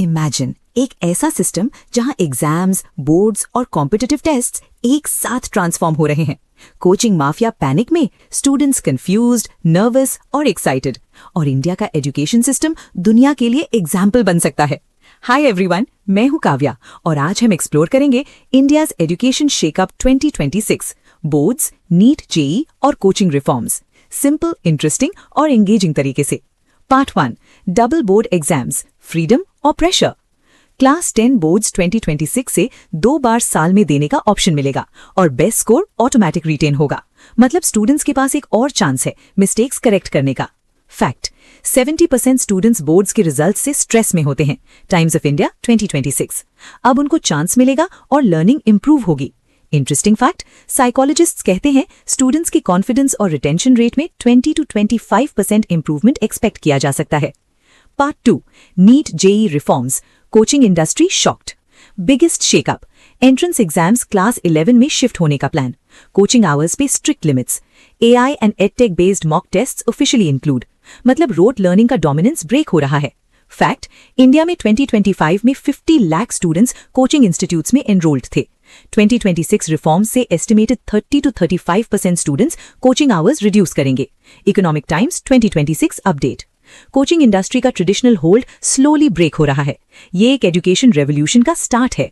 Imagine एक ऐसा system जहां एग्जाम्स, बोर्ड्स और कॉम्पिटिटिव टेस्ट्स एक साथ ट्रांसफॉर्म हो रहे हैं। कोचिंग माफिया पैनिक में, स्टूडेंट्स कंफ्यूज्ड, नर्वस और एक्साइटेड, और इंडिया का एजुकेशन सिस्टम दुनिया के लिए एग्जाम्पल बन सकता है। हाय एवरीवन, मैं हूं काव्या और आज हम एक्सप्लोर करेंगे India's education shakeup 2026, boards, NEET, JEE और कोचिंग रिफॉर्म्स, सिंपल, इंटरेस्टिंग और एंगेजिंग तरीके से। Part 1, double board exams, freedom और प्रेशर। क्लास 10 बोर्ड्स 2026 से 2 बार साल में देने का ऑप्शन मिलेगा और बेस्ट स्कोर ऑटोमेटिक रिटेन होगा। मतलब स्टूडेंट्स के पास एक और चांस है मिस्टेक्स करेक्ट करने का। फैक्ट, 70% स्टूडेंट्स बोर्ड्स के रिजल्ट से स्ट्रेस में होते हैं। Times of India 2026। अब उनको चांस मिलेगा और लर्निंग इंप्रूव होगी। इंटरेस्टिंग फैक्ट, साइकोलॉजिस्ट्स कहते हैं स्टूडेंट्स की कॉन्फिडेंस और रिटेंशन रेट में 20 to 25% इंप्रूवमेंट एक्सपेक्ट किया जा सकता है। Part 2, NEET JEE reforms, coaching industry shocked. Biggest shakeup, entrance exams class 11 में शिफ्ट होने का प्लान। कोचिंग आवर्स पे strict limits. AI and edtech based mock tests officially include. मतलब रोट लर्निंग का डोमिनेंस ब्रेक हो रहा है। फैक्ट, इंडिया में 2025 में 50 लाख स्टूडेंट्स कोचिंग इंस्टीट्यूट्स में एनरोल्ड थे। 2026 रिफॉर्म्स से estimated 30 to 35% students coaching hours reduce करेंगे। Economic times 2026 update. Coaching industry का ट्रेडिशनल होल्ड स्लोली ब्रेक हो रहा है। ये एक एजुकेशन रेवोल्यूशन का स्टार्ट है।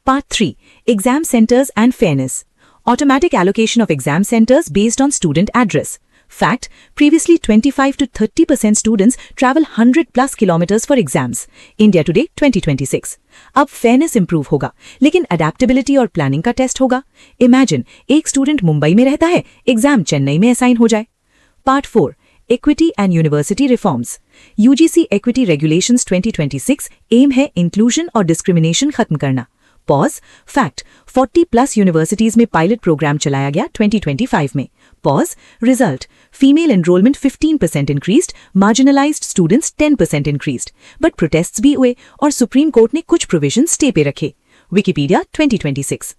Part 3, exam centres and fairness, automatic allocation of exam centres based on student address. Fact, previously 25 to 30% students travel 100+ kilometers for exams. India Today 2026. अब fairness improve होगा, लेकिन अडेप्टेबिलिटी और प्लानिंग का test होगा। Imagine एक student Mumbai में रहता है, एग्जाम चेन्नई में असाइन हो जाए। Part 4, equity and university reforms, UGC equity regulations 2026 aim है इंक्लूजन और डिस्क्रिमिनेशन खत्म करना। पॉज, फैक्ट, 40+ यूनिवर्सिटीज में पायलट प्रोग्राम चलाया गया 2025 में। Pause, result, female enrolment 15% increased, marginalised students 10% increased, but protests भी हुए और सुप्रीम कोर्ट ने कुछ प्रोविजन स्टे पे रखे। Wikipedia 2026।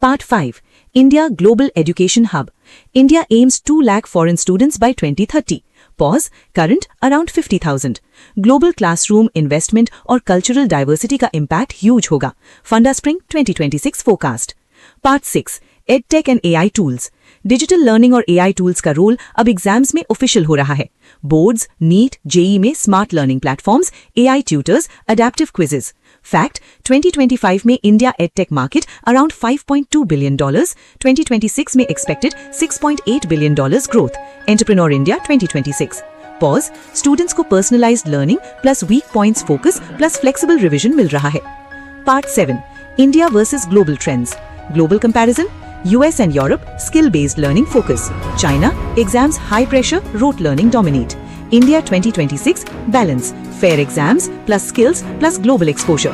Part 5, India global education hub, India aims 2 lakh foreign students by 2030। Pause, current around 50,000। Global classroom investment और cultural diversity का impact huge होगा। फंडा spring 2026 forecast. Part 6, edtech and AI tools, digital learning और AI tools का role अब exams में official हो रहा है। बोर्ड्स, नीट, जेईई में smart learning platforms, AI tutors, adaptive quizzes. Fact, 2025 में India edtech market around $5.2 billion, 2026 में expected $6.8 billion growth. Entrepreneur India 2026। Pause, students को personalised learning plus weak points focus plus flexible revision मिल रहा है। Part 7, India versus global trends, global comparison, US and Europe skill-based learning focus. China exams high pressure, rote learning dominate. India 2026 balance, fair exams plus skills plus global exposure.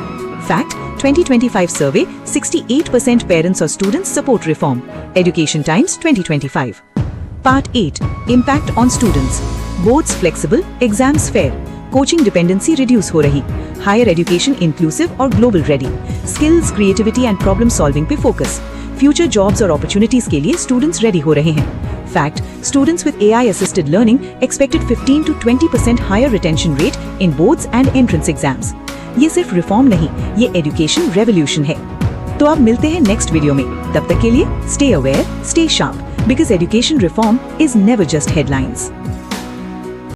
Fact, 2025 survey, 68% parents or students support reform. Education Times 2025. Part 8, impact on students, boards flexible, exams fair, coaching dependency reduce हो रही, higher education inclusive और global ready, skills, creativity and problem solving पे focus, future jobs और opportunities के लिए students ready हो रहे हैं। Fact, students with AI assisted learning expected 15 to 20% higher retention rate in boards and entrance exams. ये सिर्फ रिफॉर्म नहीं, ये एजुकेशन रेवोल्यूशन है। तो अब मिलते हैं नेक्स्ट वीडियो में। तब तक के लिए stay aware, stay sharp, because education reform is never just headlines.